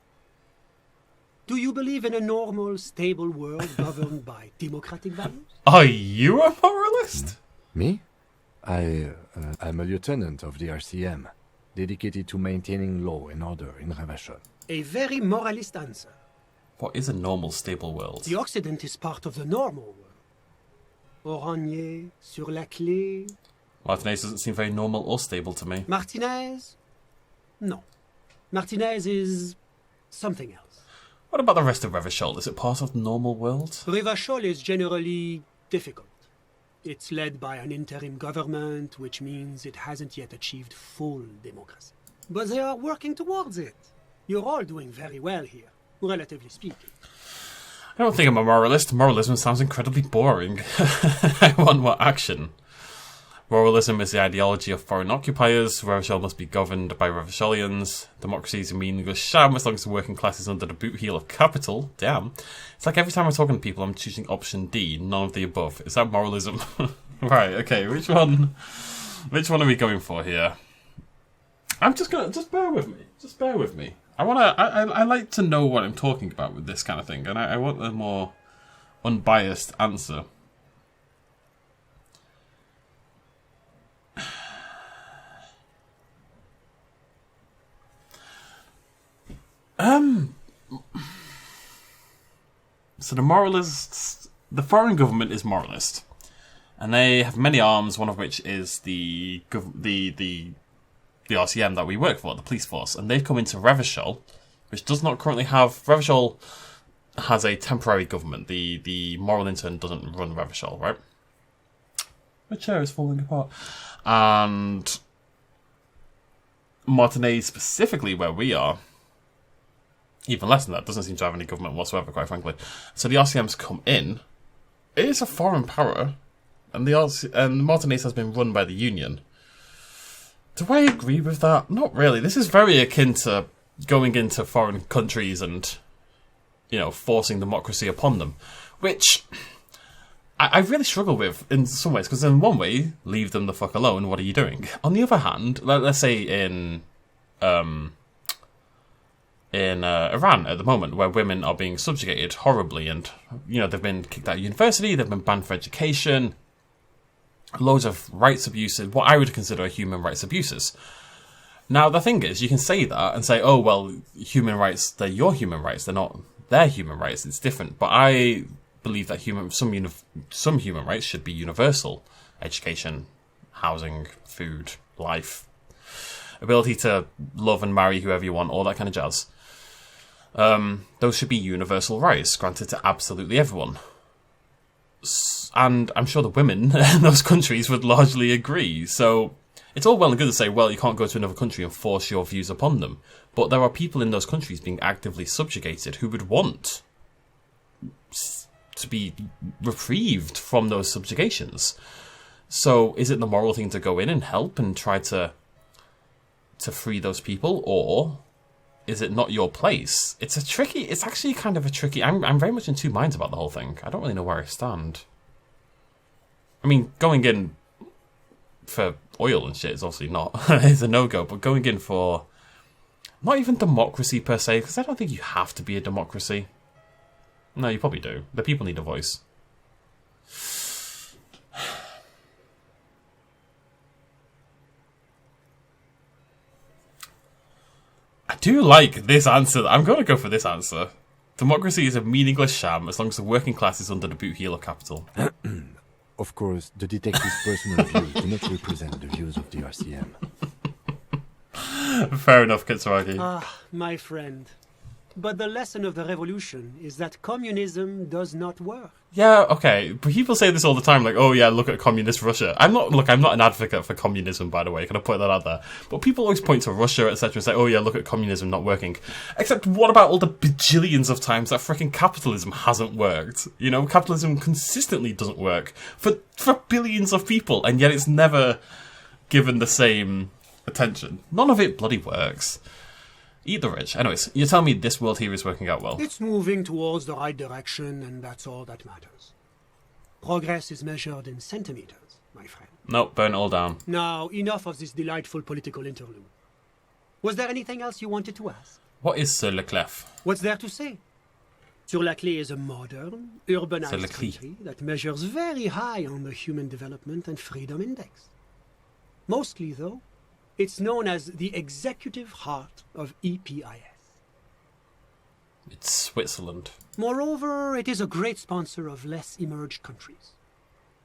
Do you believe in a normal, stable world governed by democratic values? Are you a moralist? Me? I'm a lieutenant of the RCM, dedicated to maintaining law and order in Revachol. A very moralist answer. What is a normal, stable world? The Occident is part of the normal world. Oranje, sur la clé. Martinez doesn't seem very normal or stable to me. Martinez? No. Martinez is something else. What about the rest of Revachol? Is it part of the normal world? Revachol is generally difficult. It's led by an interim government, which means it hasn't yet achieved full democracy. But they are working towards it. You're all doing very well here, relatively speaking. I don't think I'm a moralist. Moralism sounds incredibly boring. I want more action. Moralism is the ideology of foreign occupiers. Revachol must be governed by Revacholians. Democracy is a meaningless sham as long as the working class is under the boot heel of capital. Damn. It's like every time I'm talking to people, I'm choosing option D, none of the above. Is that moralism? Right, okay, which one are we going for here? I'm just bear with me. Just bear with me. I like to know what I'm talking about with this kind of thing, and I want a more unbiased answer. So the moralists, the foreign government is moralist, and they have many arms. One of which is the RCM that we work for, the police force, and they've come into Revachol, which does not currently have. Revachol has a temporary government. The moral intern doesn't run Revachol, right? My chair is falling apart, and Martinez specifically, where we are. Even less than that, doesn't seem to have any government whatsoever, quite frankly. So the RCM's come in. It is a foreign power, and and Martinez has been run by the Union. Do I agree with that? Not really. This is very akin to going into foreign countries and, forcing democracy upon them, which I really struggle with in some ways, because in one way, leave them the fuck alone, what are you doing? On the other hand, let's say in Iran at the moment, where women are being subjugated horribly, and they've been kicked out of university, they've been banned for education, loads of rights abuses, what I would consider human rights abuses. Now the thing is, you can say that and say, oh well, human rights, they're your human rights, they're not their human rights, it's different. But I believe that some human rights should be universal: education, housing, food, life, ability to love and marry whoever you want, all that kind of jazz. Those should be universal rights granted to absolutely everyone. And I'm sure the women in those countries would largely agree. So it's all well and good to say, well, you can't go to another country and force your views upon them. But there are people in those countries being actively subjugated who would want to be reprieved from those subjugations. So is it the moral thing to go in and help and try to free those people, or is it not your place? It's actually kind of a tricky. I'm very much in two minds about the whole thing. I don't really know where I stand. I mean, going in for oil and shit is obviously not is a no-go, but going in for not even democracy per se, because I don't think you have to be a democracy. No, you probably do. The people need a voice. I do like this answer. I'm going to go for this answer. Democracy is a meaningless sham as long as the working class is under the boot heel of capital. Of course, the detective's personal views do not represent the views of the RCM. Fair enough, Kitsuragi. My friend. But the lesson of the revolution is that communism does not work. Yeah, okay, but people say this all the time, like, oh yeah, look at communist Russia. I'm not an advocate for communism, by the way, can I put that out there? But people always point to Russia, etc., and say, oh yeah, look at communism not working. Except, what about all the bajillions of times that freaking capitalism hasn't worked? Capitalism consistently doesn't work for billions of people, and yet it's never given the same attention. None of it bloody works. Eat the rich. Anyways, you tell me this world here is working out well. It's moving towards the right direction, and that's all that matters. Progress is measured in centimeters, my friend. Nope, burn it all down. Now, enough of this delightful political interlude. Was there anything else you wanted to ask? What is Sur le Clef? What's there to say? Sur la Clé is a modern, urbanized country that measures very high on the Human Development and Freedom Index. Mostly, though, it's known as the executive heart of EPIS. It's Switzerland. Moreover, it is a great sponsor of less emerged countries.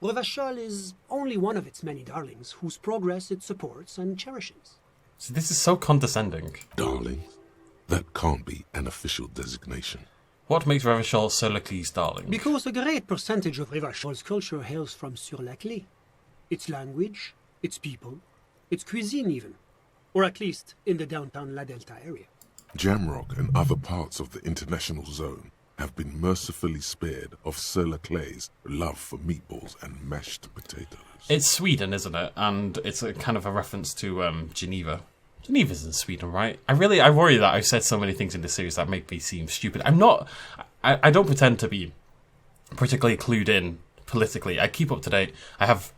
Revachol is only one of its many darlings whose progress it supports and cherishes. So this is so condescending. Darling? That can't be an official designation. What makes Revachol so Leclerc's darling? Because a great percentage of Revachol's culture hails from Sur-la-Clé. Its language, its people, its cuisine even. Or at least in the downtown La Delta area. Jamrock and other parts of the international zone have been mercifully spared of Sur-la-Clé's love for meatballs and mashed potatoes. It's Sweden, isn't it? And it's a kind of a reference to Geneva. Geneva's in Sweden, right? I worry that I've said so many things in this series that make me seem stupid. I'm not... I don't pretend to be particularly clued in politically. I keep up to date. I have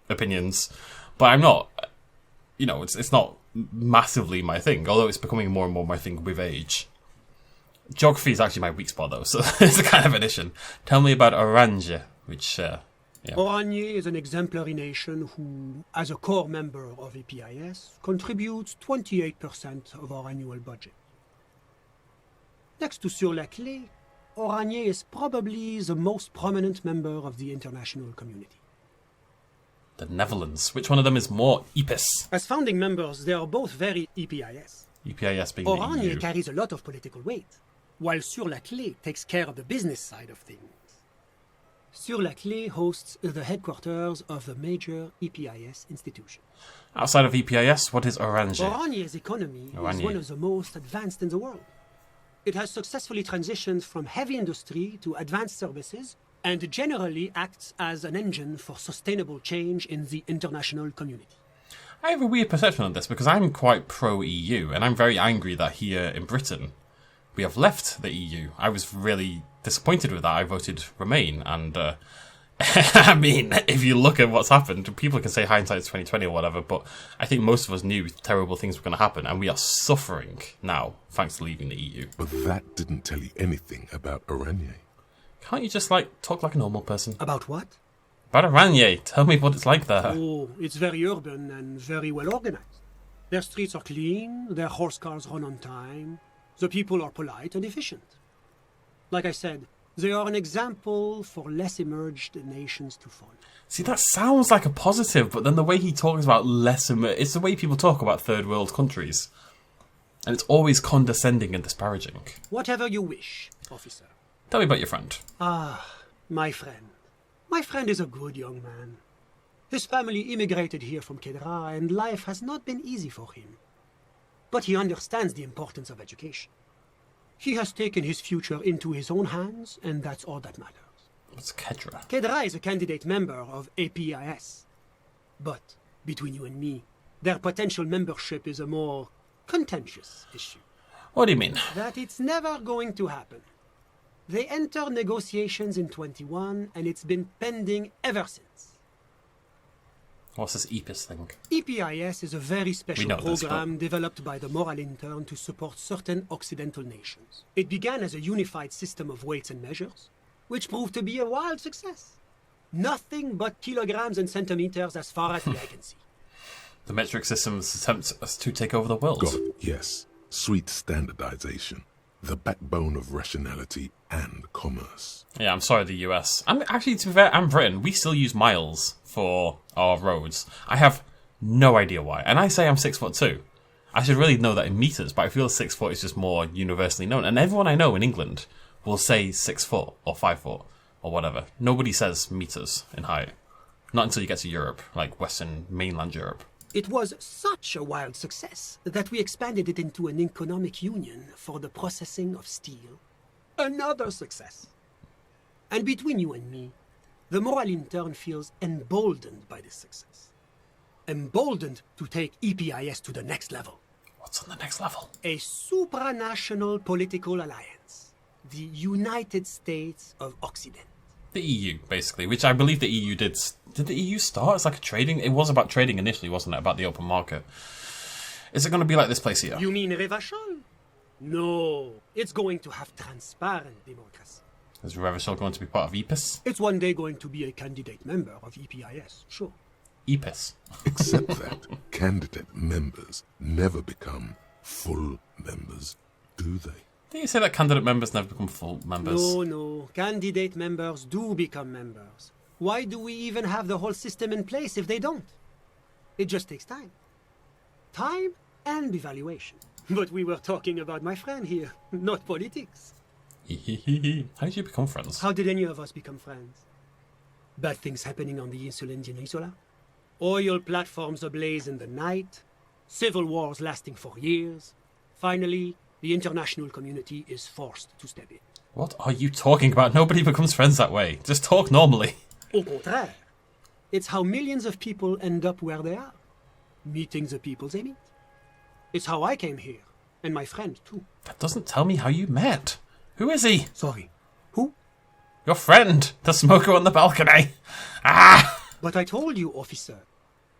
opinions. But I'm not... You know, it's not massively my thing, although it's becoming more and more my thing with age. Geography is actually my weak spot, though, so it's a kind of addition. Tell me about Orange, which... yeah. Oranje is an exemplary nation who, as a core member of EPIS, contributes 28% of our annual budget. Next to Sur-la-Clé, Oranje is probably the most prominent member of the international community. The Netherlands. Which one of them is more EPIS? As founding members, they are both very EPIS. EPIS being the Oranje EU. carries a lot of political weight, while Sur-la-Clé takes care of the business side of things. Sur-la-Clé hosts the headquarters of the major EPIS institution. Outside of EPIS, what is Orange? Oranje's economy is one of the most advanced in the world. It has successfully transitioned from heavy industry to advanced services and generally acts as an engine for sustainable change in the international community. I have a weird perception on this because I'm quite pro-EU and I'm very angry that here in Britain we have left the EU. I was really disappointed with that. I voted Remain, and I mean, if you look at what's happened, people can say hindsight's 2020 or whatever, but I think most of us knew terrible things were going to happen, and we are suffering now thanks to leaving the EU. But that didn't tell you anything about Oranje. Can't you just talk like a normal person? About what? About Oranje. Tell me what it's like there. Oh, it's very urban and very well organized. Their streets are clean, their horse cars run on time, the people are polite and efficient. Like I said, they are an example for less emerged nations to follow. See, that sounds like a positive, but then the way he talks about it's the way people talk about third world countries. And it's always condescending and disparaging. Whatever you wish, officer. Tell me about your friend. Ah, my friend. My friend is a good young man. His family immigrated here from Kedra, and life has not been easy for him. But he understands the importance of education. He has taken his future into his own hands, and that's all that matters. What's Kedra? Kedra is a candidate member of APIS. But, between you and me, their potential membership is a more contentious issue. What do you mean? That it's never going to happen. They entered negotiations in 21, and it's been pending ever since. What's this EPIS thing? EPIS is a very special this, program developed by the Moral Intern to support certain Occidental nations. It began as a unified system of weights and measures, which proved to be a wild success. Nothing but kilograms and centimeters as far as the eye can see. The metric system's attempts to take over the world. God, yes. Sweet standardization. The backbone of rationality and commerce. Yeah, I'm sorry, the US. Actually, to be fair, I'm Britain. We still use miles for our roads. I have no idea why. And I say I'm 6'2". I should really know that in meters, but I feel 6 foot is just more universally known. And everyone I know in England will say 6 foot or 5 foot or whatever. Nobody says meters in height. Not until you get to Europe, like Western mainland Europe. It was such a wild success that we expanded it into an economic union for the processing of steel. Another success. And between you and me, the Moral Intern feels emboldened by this success. Emboldened to take EPIS to the next level. What's on the next level? A supranational political alliance. The United States of Occident. The EU, basically, which I believe the EU did. Did the EU start as like a trading? It was about trading initially, wasn't it? About the open market. Is it going to be like this place here? You mean Revachol? No, it's going to have transparent democracy. Is Revachol going to be part of EPIS? It's one day going to be a candidate member of EPIS, sure. EPIS. Except that candidate members never become full members, do they? Did you say that candidate members never become full members? No. Candidate members do become members. Why do we even have the whole system in place if they don't? It just takes time. Time and evaluation. But we were talking about my friend here, not politics. How did you become friends? How did any of us become friends? Bad things happening on the Insulindian Isola? Oil platforms ablaze in the night? Civil wars lasting for years? Finally, the international community is forced to step in. What are you talking about? Nobody becomes friends that way. Just talk normally. Au contraire. It's how millions of people end up where they are. Meeting the people they meet. It's how I came here. And my friend, too. That doesn't tell me how you met. Who is he? Sorry. Who? Your friend. The smoker on the balcony. Ah! But I told you, officer.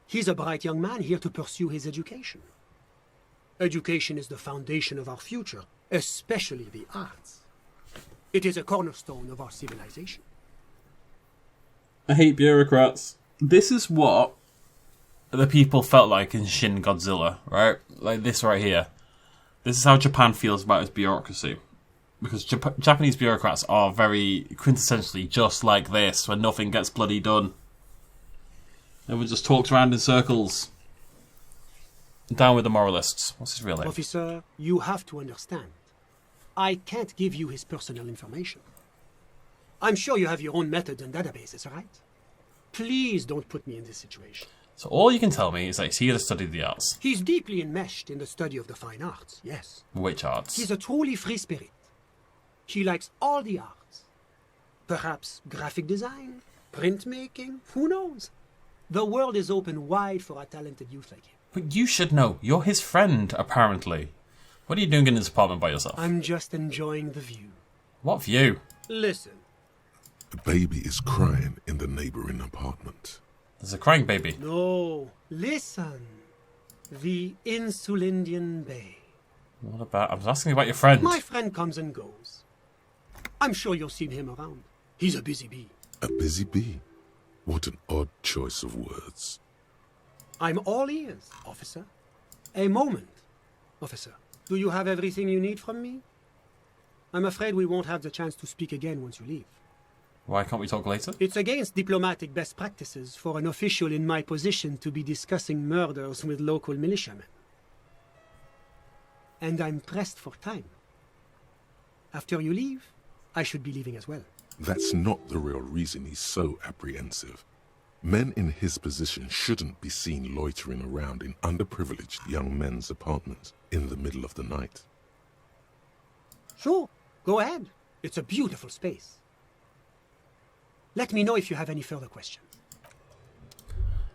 He's a bright young man here to pursue his education. Education is the foundation of our future, especially the arts. It is a cornerstone of our civilization. I hate bureaucrats. This is what the people felt like in Shin Godzilla, right? Like this right here. This is how Japan feels about its bureaucracy. Because Japanese bureaucrats are very quintessentially just like this, when nothing gets bloody done. Everyone just talks around in circles. Down with the moralists. What's his real name? Officer, you have to understand. I can't give you his personal information. I'm sure you have your own methods and databases, right? Please don't put me in this situation. So all you can tell me is that he's here to study the arts. He's deeply enmeshed in the study of the fine arts, yes. Which arts? He's a truly free spirit. He likes all the arts. Perhaps graphic design, printmaking, who knows? The world is open wide for a talented youth like him. But you should know. You're his friend, apparently. What are you doing in his apartment by yourself? I'm just enjoying the view. What view? Listen. A baby is crying in the neighboring apartment. There's a crying baby. No, listen. The Insulindian Bay. What about... I was asking about your friend. My friend comes and goes. I'm sure you've seen him around. He's a busy bee. A busy bee? What an odd choice of words. I'm all ears, officer. A moment, officer. Do you have everything you need from me? I'm afraid we won't have the chance to speak again once you leave. Why can't we talk later? It's against diplomatic best practices for an official in my position to be discussing murders with local militiamen. And I'm pressed for time. After you leave, I should be leaving as well. That's not the real reason he's so apprehensive. Men in his position shouldn't be seen loitering around in underprivileged young men's apartments in the middle of the night. Sure, go ahead. It's a beautiful space. Let me know if you have any further questions.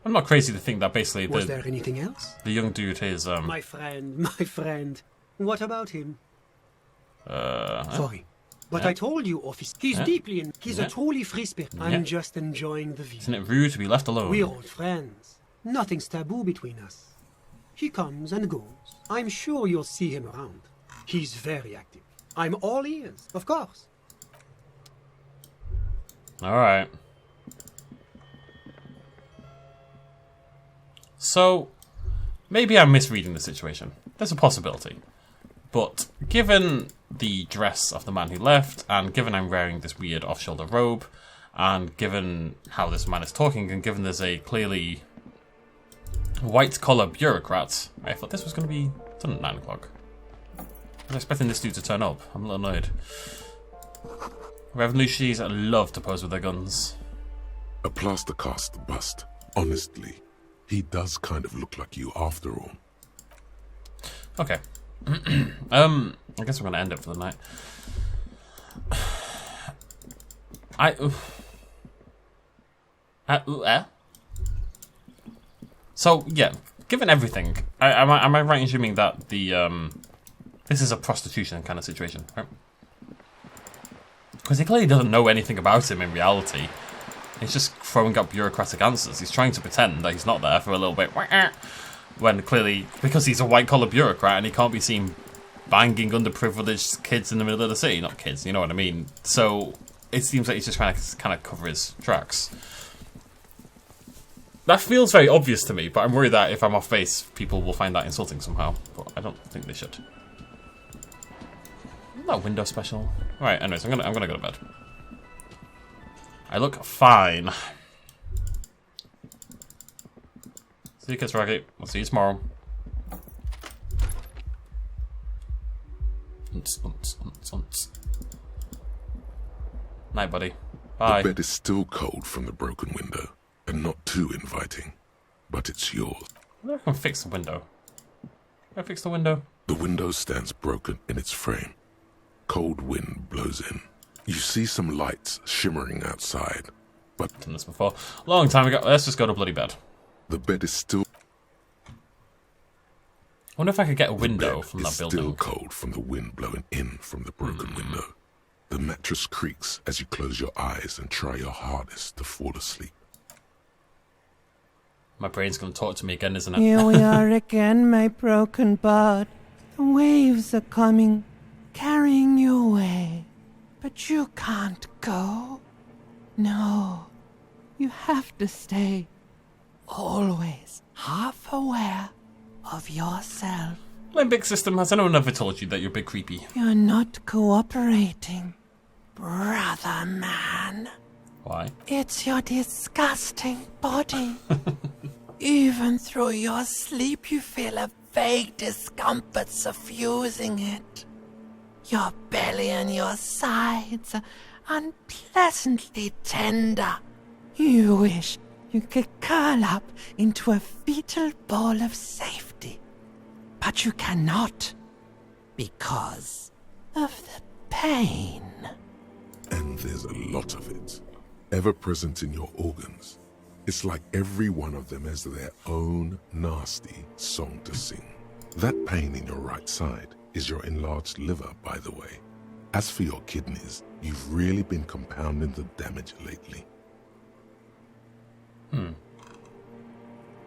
I'm not crazy to think that basically Was there anything else? the young dude is... My friend. What about him? Sorry. But Yeah. I told you, officer, he's Yeah. deeply in... He's Yeah. a truly free spirit. Yeah. I'm just enjoying the view. Isn't it rude to be left alone? We're old friends. Nothing's taboo between us. He comes and goes. I'm sure you'll see him around. He's very active. I'm all ears, of course. Alright. So, maybe I'm misreading the situation. There's a possibility. But, given the dress of the man who left, and given I'm wearing this weird off-shoulder robe, and given how this man is talking, and given there's a clearly white-collar bureaucrat, I thought this was going to be done at 9 o'clock. I was expecting this dude to turn up. I'm a little annoyed. Revolutionaries love to pose with their guns. A plaster cast bust. Honestly, he does kind of look like you after all. Okay. I guess we're gonna end it for the night. So yeah, given everything, am I right in assuming that the this is a prostitution kind of situation, right? Because he clearly doesn't know anything about him in reality. He's just throwing up bureaucratic answers. He's trying to pretend that he's not there for a little bit. When clearly, because he's a white-collar bureaucrat and he can't be seen banging underprivileged kids in the middle of the city. Not kids, you know what I mean? So, it seems like he's just trying to kind of cover his tracks. That feels very obvious to me, but I'm worried that if I'm off base, people will find that insulting somehow. But I don't think they should. Not window special. Right, anyways, I'm gonna go to bed. I look fine. See you, kids, Rocket. I'll see you tomorrow. Night, buddy. Bye. The bed is still cold from the broken window, and not too inviting, but it's yours. I can fix the window. Can I fix the window? The window stands broken in its frame. Cold wind blows in. You see some lights shimmering outside, but I've done this before. Long time ago. Let's just go to bloody bed. the bed is still I wonder if I could get a the window bed from is that still building. cold from the wind blowing in from the broken window. The mattress creaks as you close your eyes and try your hardest to fall asleep. My brain's gonna talk to me again, isn't it? Here we are again, my broken bird. The waves are coming, carrying you away. But you can't go. No, you have to stay. Always half aware of yourself. Limbic system, has anyone ever told you that you're a bit creepy? You're not cooperating, brother man. Why? It's your disgusting body. Even through your sleep, you feel a vague discomfort suffusing it. Your belly and your sides are unpleasantly tender. You wish you could curl up into a fetal ball of safety. But you cannot, because of the pain. And there's a lot of it, ever present in your organs. It's like every one of them has their own nasty song to sing. That pain in your right side is your enlarged liver, by the way. As for your kidneys, you've really been compounding the damage lately.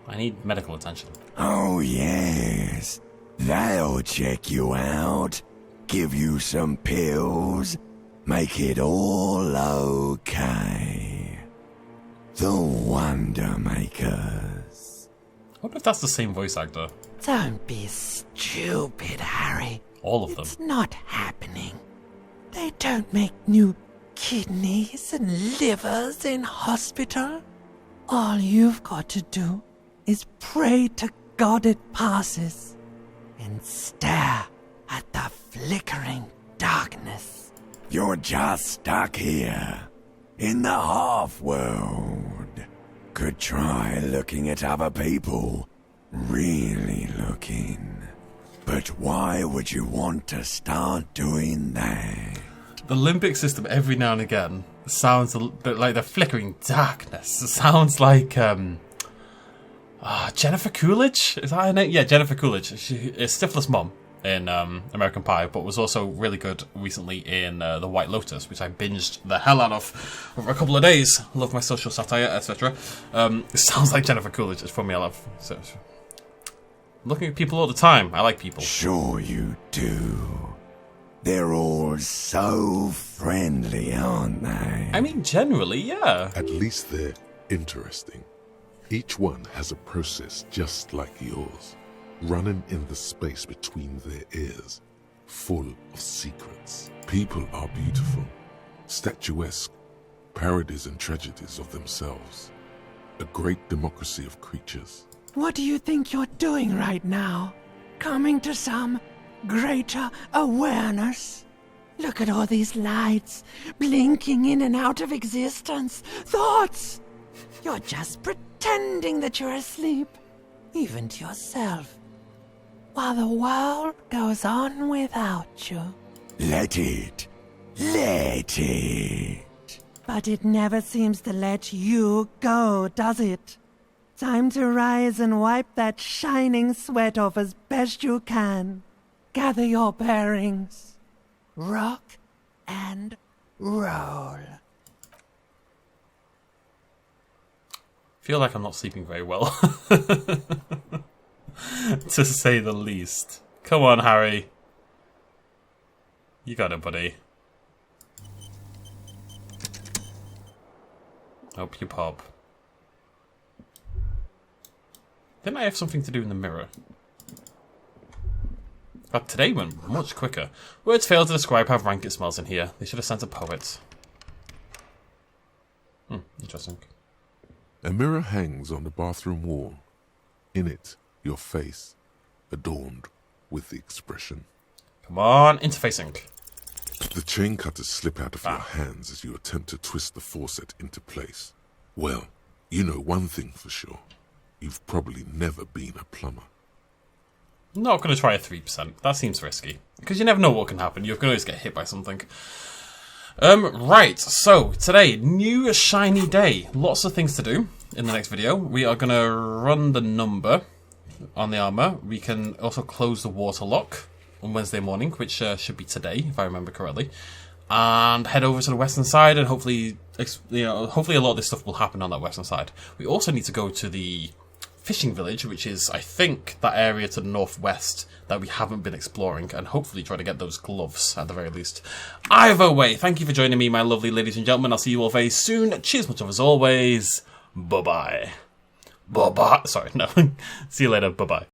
I need medical attention. Oh, yes. They'll check you out, give you some pills, make it all okay. The Wonder Makers. I wonder if that's the same voice actor. Don't be stupid, Harry. All of them. It's not happening. They don't make new kidneys and livers in hospital. All you've got to do is pray to God it passes and stare at the flickering darkness. You're just stuck here, in the half-world. Could try looking at other people, really looking. But why would you want to start doing that? The limbic system every now and again sounds like the flickering darkness. It sounds like Jennifer Coolidge. Is that her name? Yeah, Jennifer Coolidge. She is Stifler's mom in American Pie, but was also really good recently in The White Lotus, which I binged the hell out of over a couple of days. Love my social satire, etc. It sounds like Jennifer Coolidge. It's from me. I love. So, looking at people all the time. I like people. Sure you do. They're all so friendly, aren't they? I mean, generally, yeah. At least they're interesting. Each one has a process just like yours, running in the space between their ears, full of secrets. People are beautiful, statuesque, parodies and tragedies of themselves. A great democracy of creatures. What do you think you're doing right now? Coming to some greater awareness? Look at all these lights blinking in and out of existence. Thoughts! You're just pretending that you're asleep, even to yourself, while the world goes on without you. Let it. Let it. But it never seems to let you go, does it? Time to rise and wipe that shining sweat off as best you can. Gather your bearings. Rock and roll. Feel like I'm not sleeping very well. To say the least. Come on, Harry. You got it, buddy. Hope you pop. Didn't I have something to do in the mirror? But today went much quicker. Words fail to describe how rank it smells in here. They should have sent a poet. Interesting. A mirror hangs on the bathroom wall. In it, your face, adorned with the expression. Come on, interfacing. The chain cutters slip out of your hands as you attempt to twist the faucet into place. Well, you know one thing for sure. You've probably never been a plumber. Not going to try a 3%. That seems risky. Because you never know what can happen. You can always get hit by something. Right, so today, new shiny day. Lots of things to do in the next video. We are going to run the number on the armor. We can also close the water lock on Wednesday morning, which should be today, if I remember correctly. And head over to the western side, and hopefully, hopefully a lot of this stuff will happen on that western side. We also need to go to the fishing village, which is, I think, that area to the northwest that we haven't been exploring, and hopefully try to get those gloves at the very least. Either way, thank you for joining me, my lovely ladies and gentlemen. I'll see you all very soon. Cheers much of as always. Bye-bye. Bye-bye. Sorry, no. See you later. Bye-bye.